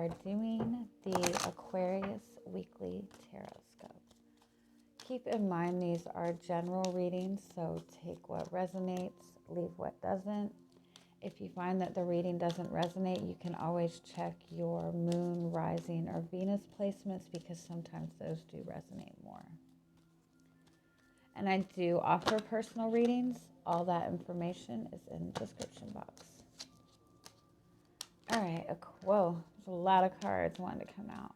are doing the Aquarius Weekly Tarotscope. Keep in mind these are general readings, so take what resonates, leave what doesn't. If you find that the reading doesn't resonate, you can always check your moon, rising, or Venus placements because sometimes those do resonate more. And I do offer personal readings. All that information is in the description box. All right, whoa, there's a lot of cards wanting to come out.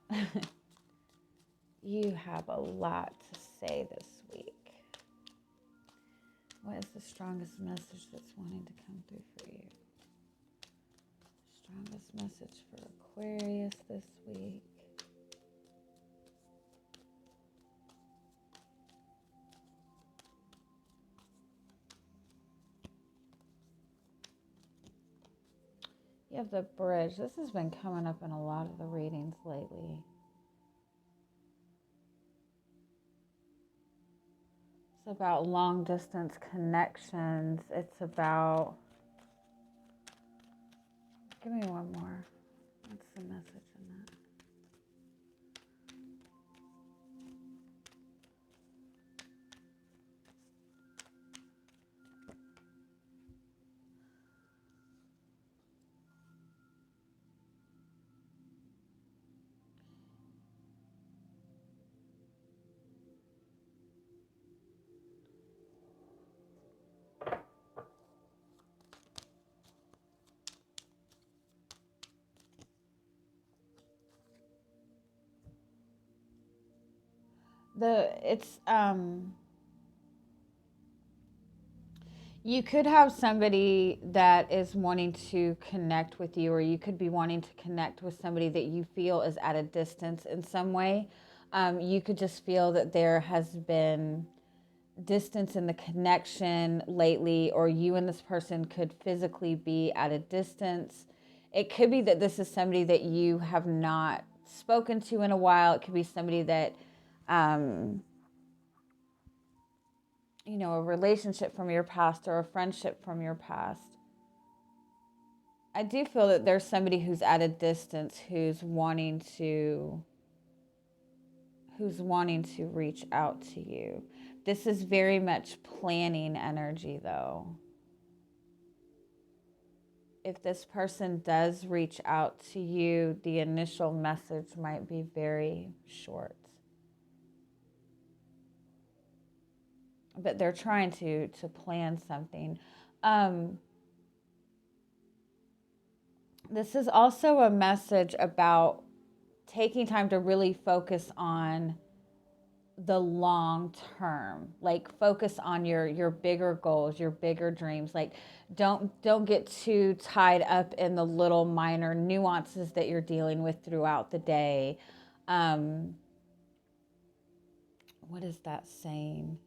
You have a lot to say this week. What is the strongest message that's wanting to come through for you? Strongest message for Aquarius this week. You have the bridge. This has been coming up in a lot of the readings lately. It's about long distance connections. It's about, give me one more. What's the message in that? You could have somebody that is wanting to connect with you, or you could be wanting to connect with somebody that you feel is at a distance in some way. You could just feel that there has been distance in the connection lately, or you and this person could physically be at a distance. It could be that this is somebody that you have not spoken to in a while. It could be somebody that a relationship from your past or a friendship from your past. I do feel that there's somebody who's at a distance who's wanting to reach out to you. This is very much planning energy, though. If this person does reach out to you, the initial message might be very short. But they're trying to plan something. This is also a message about taking time to really focus on the long term. Like, focus on your bigger goals, your bigger dreams. Like, don't get too tied up in the little minor nuances that you're dealing with throughout the day. What is that saying?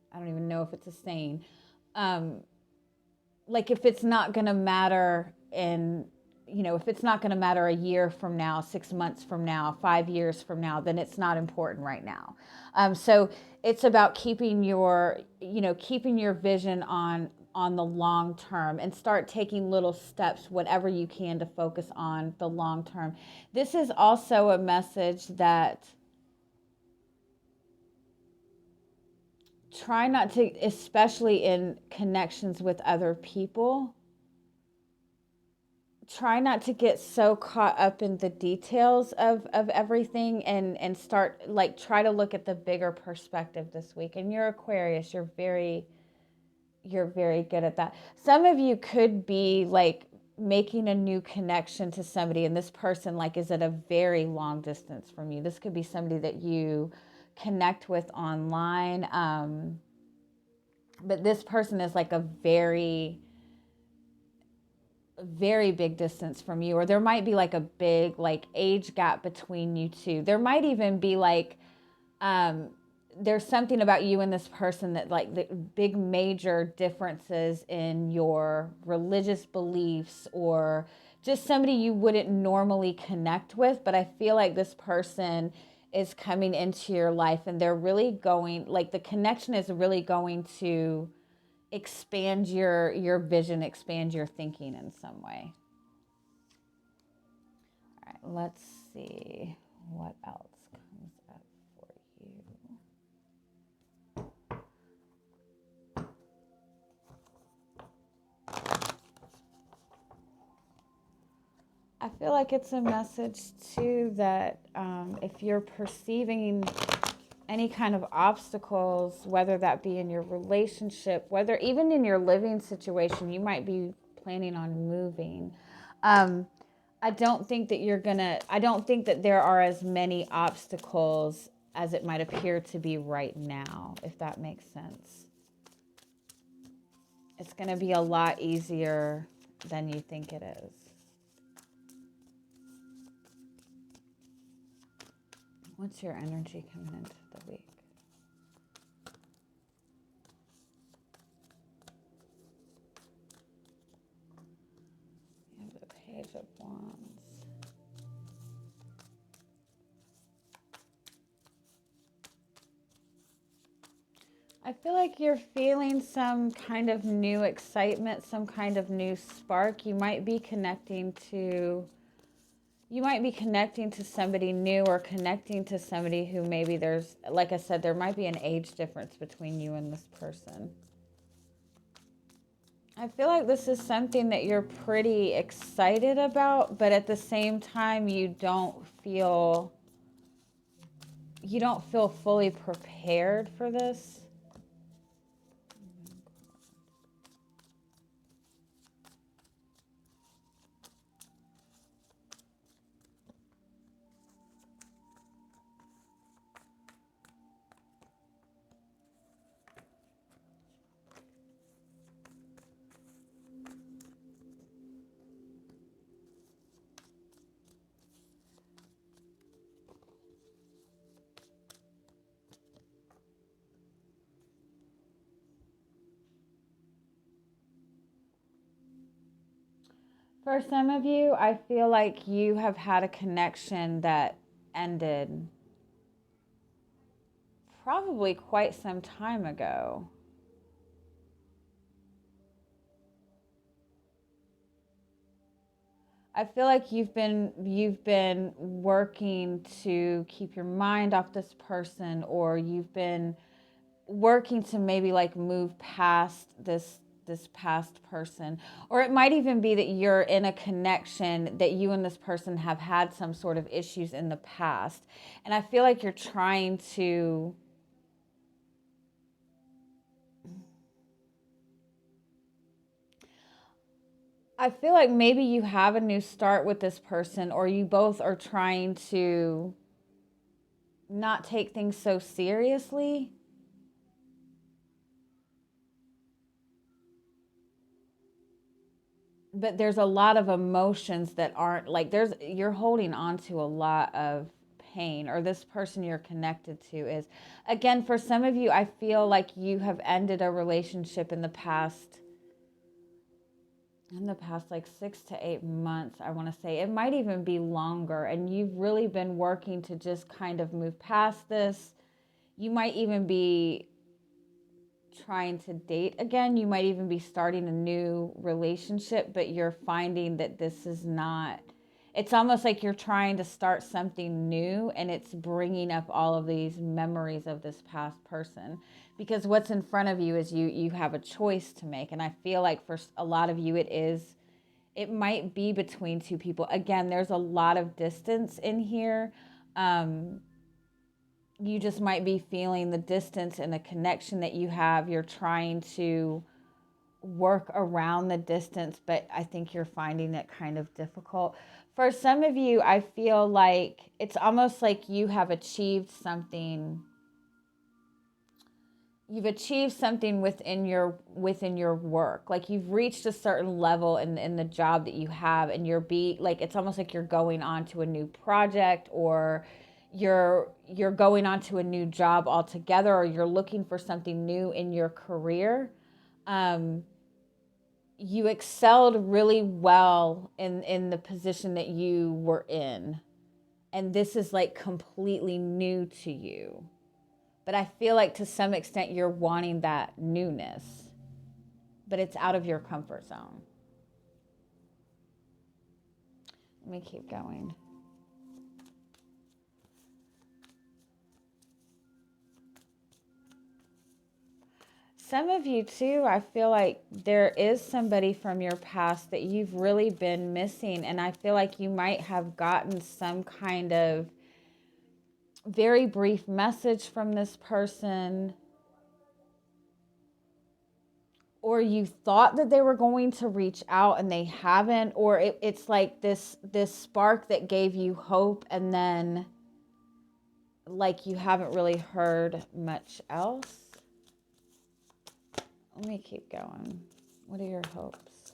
I don't even know if it's a saying. Like, if it's not going to matter if it's not going to matter a year from now, 6 months from now, 5 years from now, then it's not important right now. So it's about keeping your vision on the long term, and start taking little steps, whatever you can, to focus on the long term. This is also a message that try not to, especially in connections with other people, try not to get so caught up in the details of everything, and start, like, try to look at the bigger perspective this week. And you're Aquarius, you're very good at that. Some of you could be like making a new connection to somebody, and this person like is at a very long distance from you. This could be somebody that you connect with online, but this person is like a very big distance from you, or there might be like a big like age gap between you two. There might even be like there's something about you and this person that, like, the big major differences in your religious beliefs, or just somebody you wouldn't normally connect with. But I feel like this person is coming into your life, and they're really going, like, the connection is really going to expand your vision, expand your thinking in some way. All right, let's see what else comes up for you. I feel like it's a message too that if you're perceiving any kind of obstacles, whether that be in your relationship, whether even in your living situation, you might be planning on moving. I don't think that there are as many obstacles as it might appear to be right now, if that makes sense. It's going to be a lot easier than you think it is. What's your energy coming into the week? You have the Page of Wands. I feel like you're feeling some kind of new excitement, some kind of new spark. You might be connecting to somebody new, or connecting to somebody who maybe there's, like I said, there might be an age difference between you and this person. I feel like this is something that you're pretty excited about, but at the same time, you don't feel fully prepared for this. For some of you, I feel like you have had a connection that ended probably quite some time ago. I feel like you've been working to keep your mind off this person, or you've been working to maybe like move past this past person. Or it might even be that you're in a connection that you and this person have had some sort of issues in the past. And I feel like you're trying to I feel like maybe you have a new start with this person, or you both are trying to not take things so seriously. But there's a lot of emotions that aren't like, you're holding on to a lot of pain, or this person you're connected to is. Again, for some of you, I feel like you have ended a relationship in the past like 6 to 8 months, I want to say. It might even be longer, and you've really been working to just kind of move past this. You might even be trying to date again. You might even be starting a new relationship, but you're finding that this is not, it's almost like you're trying to start something new, and it's bringing up all of these memories of this past person. Because what's in front of you is you have a choice to make. And I feel like for a lot of you, it might be between two people. Again, there's a lot of distance in here. You just might be feeling the distance and the connection that you have. You're trying to work around the distance, but I think you're finding it kind of difficult. For some of you, I feel like it's almost like you have achieved something. You've achieved something within your work. Like you've reached a certain level in the job that you have, and it's almost like you're going on to a new project, or you're going on to a new job altogether, or you're looking for something new in your career. You excelled really well in the position that you were in, and this is like completely new to you. But I feel like to some extent you're wanting that newness, but it's out of your comfort zone. Let me keep going. Some of you too, I feel like there is somebody from your past that you've really been missing. And I feel like you might have gotten some kind of very brief message from this person. Or you thought that they were going to reach out and they haven't. Or it's like this spark that gave you hope, and then like you haven't really heard much else. Let me keep going. What are your hopes?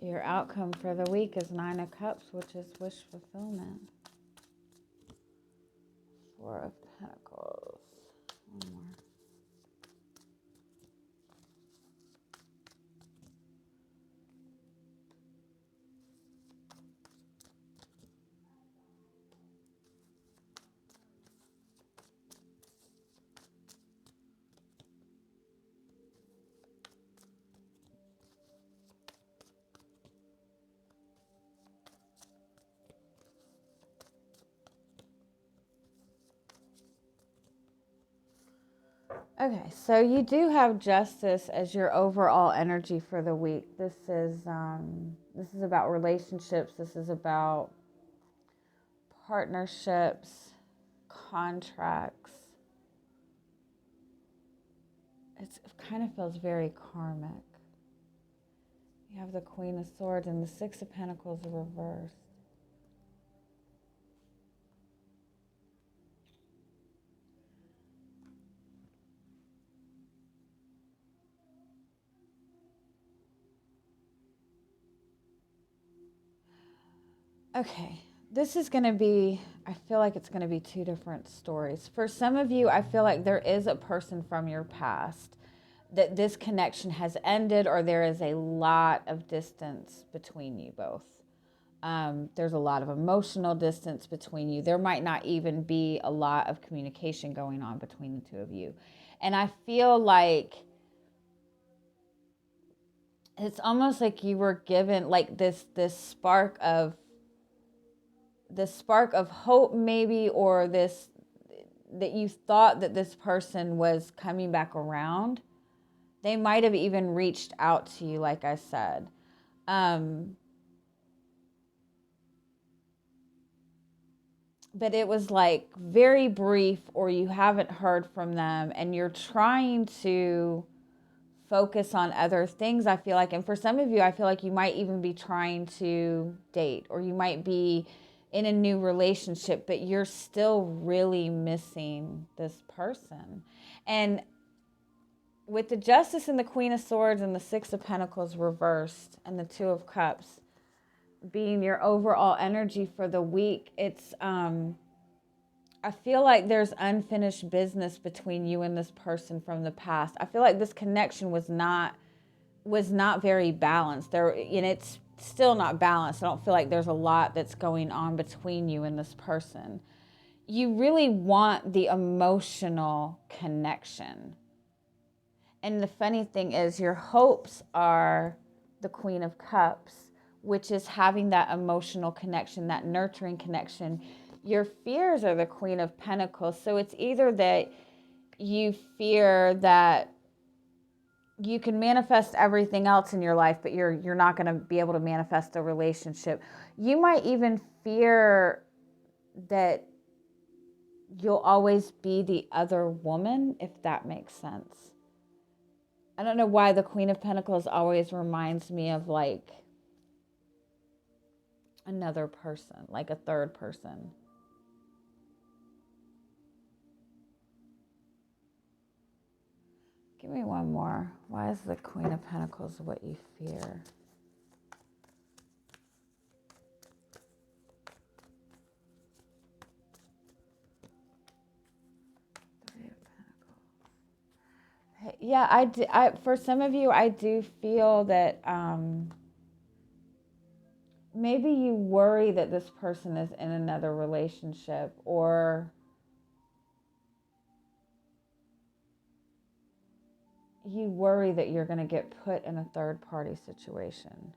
Your outcome for the week is 9 of Cups, which is wish fulfillment. 4 of Pentacles. One more. Okay, so you do have Justice as your overall energy for the week. This is about relationships. This is about partnerships, contracts. It kind of feels very karmic. You have the Queen of Swords and the 6 of Pentacles reversed. Okay, this is going to be, I feel like it's going to be 2 different stories. For some of you, I feel like there is a person from your past that this connection has ended, or there is a lot of distance between you both. There's a lot of emotional distance between you. There might not even be a lot of communication going on between the 2 of you. And I feel like it's almost like you were given like this spark of hope maybe, or this, that you thought that this person was coming back around. They might have even reached out to you, like I said. But it was like very brief, or you haven't heard from them and you're trying to focus on other things, I feel like. And for some of you, I feel like you might even be trying to date, or you might be in a new relationship, but you're still really missing this person. And with the Justice and the Queen of Swords and the 6 of Pentacles reversed and the 2 of Cups being your overall energy for the week, it's I feel like there's unfinished business between you and this person from the past. I feel like this connection was not very balanced. And it's still not balanced. I don't feel like there's a lot that's going on between you and this person. You really want the emotional connection. And the funny thing is, your hopes are the Queen of Cups, which is having that emotional connection, that nurturing connection. Your fears are the Queen of Pentacles. So it's either that you fear that you can manifest everything else in your life, but you're not going to be able to manifest a relationship. You might even fear that you'll always be the other woman, if that makes sense. I don't know why the Queen of Pentacles always reminds me of like another person, like a third person. Give me one more. Why is the Queen of Pentacles what you fear? Yeah, for some of you, I do feel that maybe you worry that this person is in another relationship, or you worry that you're going to get put in a third party situation.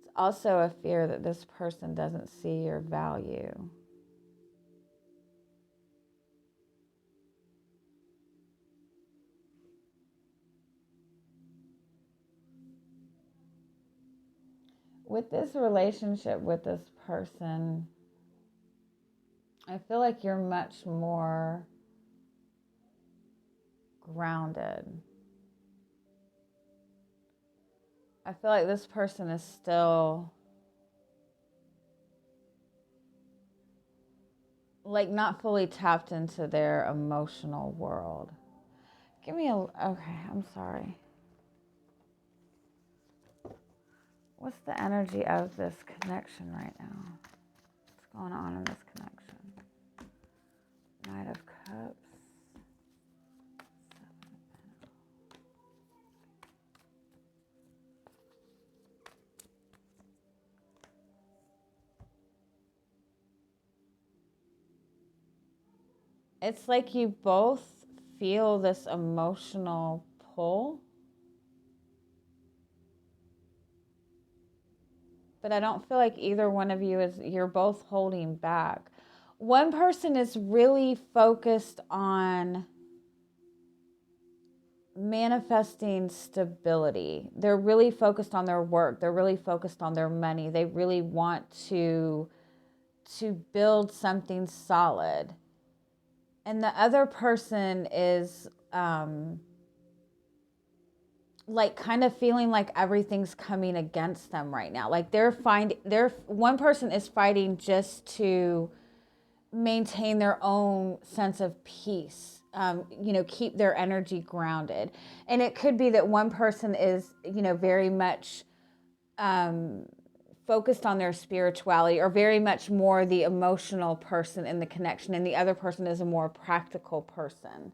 It's also a fear that this person doesn't see your value. With this relationship with this person, I feel like you're much more grounded. I feel like this person is still like not fully tapped into their emotional world. Okay, I'm sorry. What's the energy of this connection right now? What's going on in this connection? Knight of Cups. It's like you both feel this emotional pull, but I don't feel like either one of you you're both holding back. One person is really focused on manifesting stability. They're really focused on their work. They're really focused on their money. They really want to build something solid. And the other person is like kind of feeling like everything's coming against them right now. Like one person is fighting just to maintain their own sense of peace, keep their energy grounded. And it could be that one person is, very much focused on their spirituality, or very much more the emotional person in the connection, and the other person is a more practical person.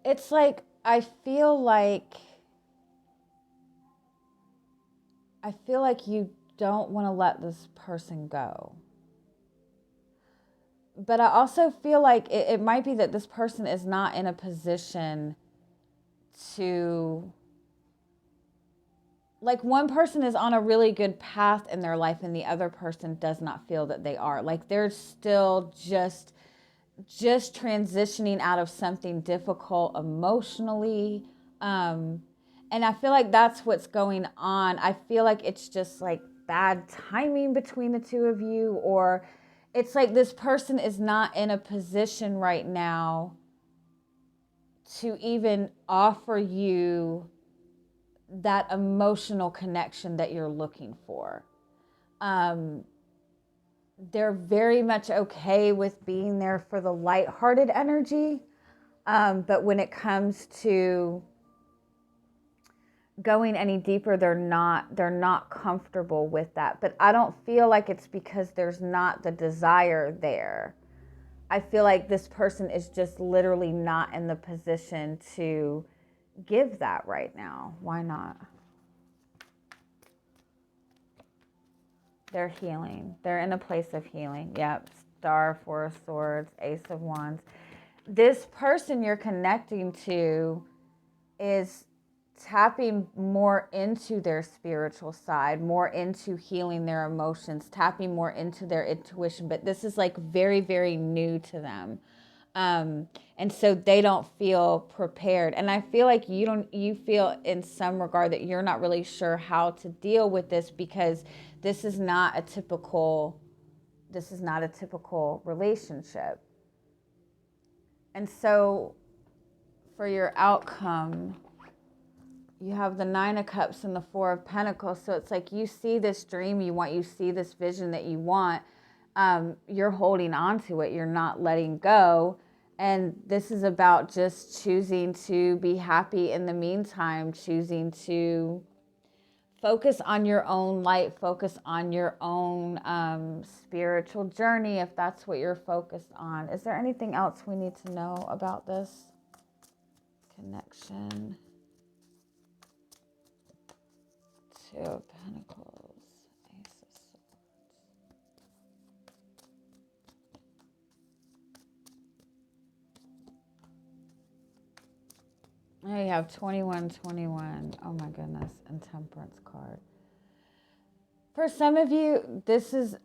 It's like I feel like you don't want to let this person go. But I also feel like it might be that this person is not in a position to, like, one person is on a really good path in their life and the other person does not feel that they are. Like they're still just transitioning out of something difficult emotionally. And I feel like that's what's going on. I feel like it's just like bad timing between the two of you, or it's like this person is not in a position right now to even offer you that emotional connection that you're looking for. They're very much okay with being there for the lighthearted energy. But when it comes to going any deeper, they're not comfortable with that. But I don't feel like it's because there's not the desire there. I feel like this person is just literally not in the position to give that right now. Why not? They're healing. They're in a place of healing. Yep. Star, Four of Swords, Ace of Wands. This person you're connecting to is tapping more into their spiritual side, more into healing their emotions, tapping more into their intuition. But this is like very, very new to them. And so they don't feel prepared. And I feel like you feel in some regard that you're not really sure how to deal with this, because this is not a typical relationship. And so for your outcome, You have the Nine of Cups and the Four of Pentacles. So it's like you see this dream you want, you see this vision that you want. You're holding on to it. You're not letting go. And this is about just choosing to be happy in the meantime, choosing to focus on your own light, focus on your own spiritual journey, if that's what you're focused on. Is there anything else we need to know about this connection? Two of Pentacles, Ace of Swords. Oh, you have 21, 21. Oh my goodness, and Temperance card. For some of you, this is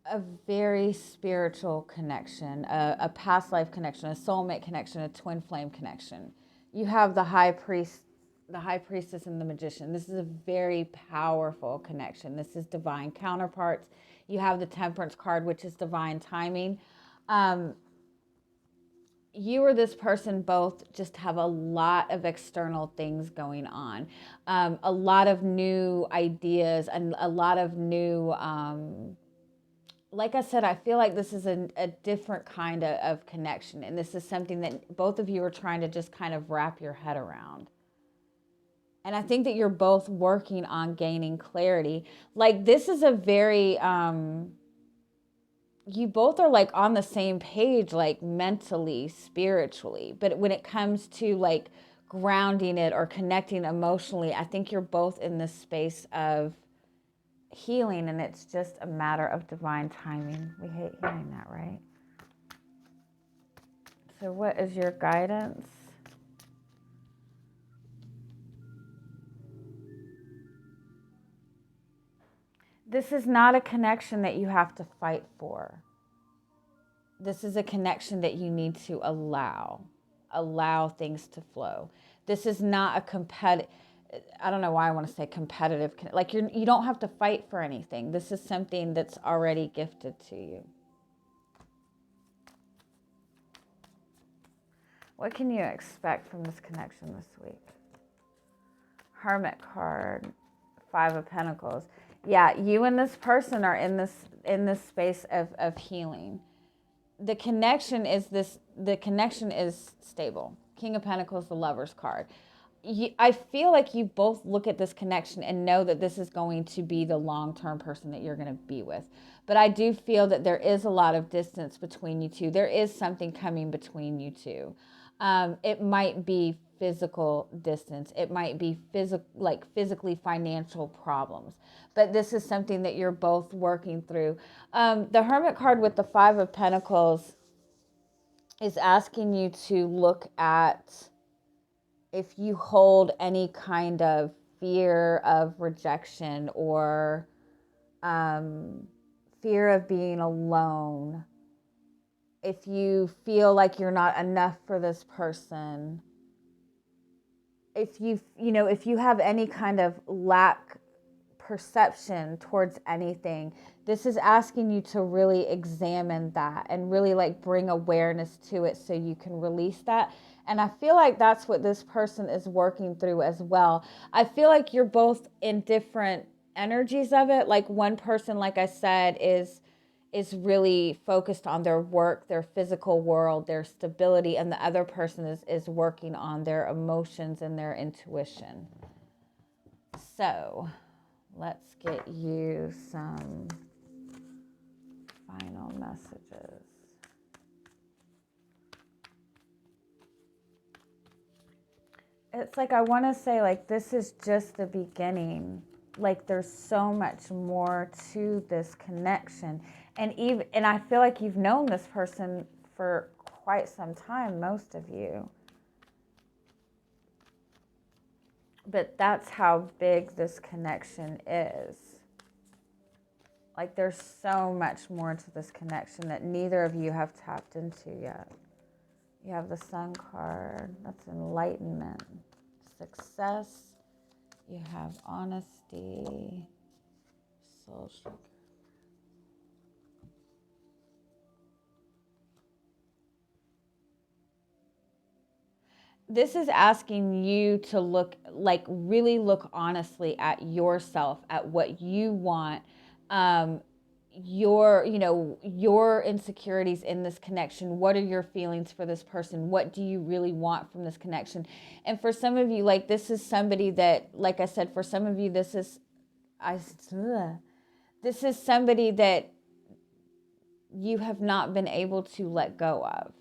a very spiritual connection, a past life connection, a soulmate connection, a twin flame connection. You have the High Priestess and the Magician. This is a very powerful connection. This is divine counterparts. You have the Temperance card, which is divine timing. You or this person both just have a lot of external things going on, a lot of new ideas and a lot of new, like I said, I feel like this is a different kind of connection. And this is something that both of you are trying to just kind of wrap your head around. And I think that you're both working on gaining clarity. Like this is a very, you both are like on the same page, like mentally, spiritually. But when it comes to like grounding it or connecting emotionally, I think you're both in this space of healing, and it's just a matter of divine timing. We hate hearing that, right? So what is your guidance? This is not a connection that you have to fight for. This is a connection that you need to allow things to flow. This is not a competitive, I don't know why I want to say competitive, like you don't have to fight for anything. This is something that's already gifted to you. What can you expect from this connection this week? Hermit card, Five of Pentacles. Yeah, you and this person are in this space of healing. The connection is stable. King of Pentacles, the Lover's card. I feel like you both look at this connection and know that this is going to be the long-term person that you're going to be with. But I do feel that there is a lot of distance between you two. There is something coming between you two. It might be physical distance. It might be physically financial problems. But this is something that you're both working through. The Hermit card with the Five of Pentacles is asking you to look at if you hold any kind of fear of rejection or fear of being alone. If you feel like you're not enough for this person, if you have any kind of lack perception towards anything, this is asking you to really examine that and really like bring awareness to it so you can release that. And I feel like that's what this person is working through as well. I feel like you're both in different energies of it. Like one person, like I said, is really focused on their work, their physical world, their stability, and the other person is working on their emotions and their intuition. So let's get you some final messages. It's like I want to say, like, this is just the beginning. Like, there's so much more to this connection. And I feel like you've known this person for quite some time, most of you. But that's how big this connection is. Like, there's so much more to this connection that neither of you have tapped into yet. You have the Sun card. That's enlightenment, success. You have honesty, soul sugar. this is asking you to look, like really look honestly at yourself, at what you want, your, you know, your insecurities in this connection. What are your feelings for this person? What do you really want from this connection? And for some of you, like, this is somebody that, like I said, for some of you, this is somebody that you have not been able to let go of.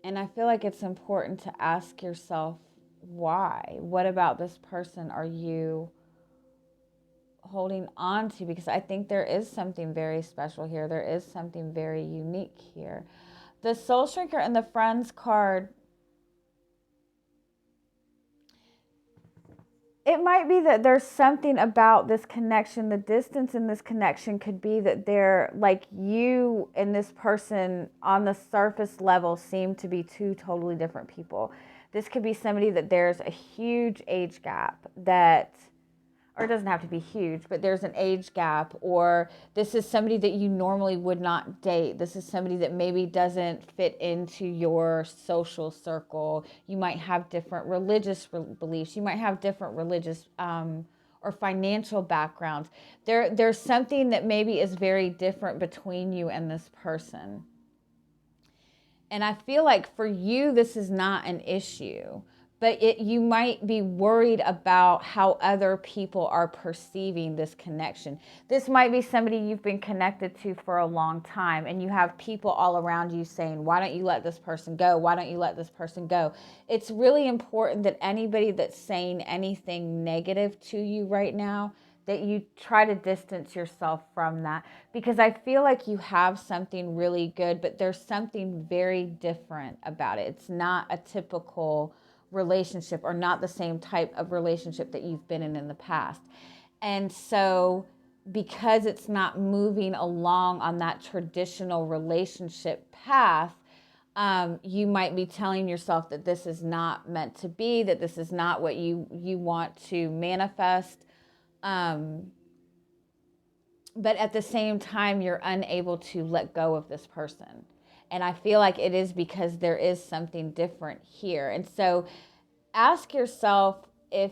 And I feel like it's important to ask yourself, why? What about this person are you holding on to? Because I think there is something very special here. There is something very unique here. The Soul Shrinker and the Friends card, it might be that there's something about this connection. The distance in this connection could be that they're like, you and this person on the surface level seem to be two totally different people. This could be somebody that there's a huge age gap that, or it doesn't have to be huge, but there's an age gap, or this is somebody that you normally would not date. This is somebody that maybe doesn't fit into your social circle. You might have different religious beliefs. You might have different religious or financial backgrounds. There's something that maybe is very different between you and this person. And I feel like for you, this is not an issue. But you might be worried about how other people are perceiving this connection. This might be somebody you've been connected to for a long time, and you have people all around you saying, why don't you let this person go? Why don't you let this person go? It's really important that anybody that's saying anything negative to you right now, that you try to distance yourself from that, because I feel like you have something really good, but there's something very different about it. It's not a typical relationship, or not the same type of relationship that you've been in the past. And so because it's not moving along on that traditional relationship path, you might be telling yourself that this is not meant to be, that this is not what you want to manifest. But at the same time, you're unable to let go of this person. And I feel like it is because there is something different here. And so ask yourself if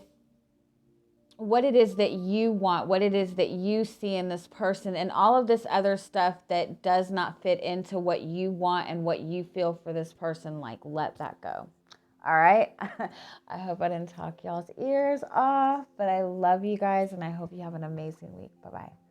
what it is that you want, what it is that you see in this person, and all of this other stuff that does not fit into what you want and what you feel for this person, like, let that go. All right. I hope I didn't talk y'all's ears off, but I love you guys, and I hope you have an amazing week. Bye-bye.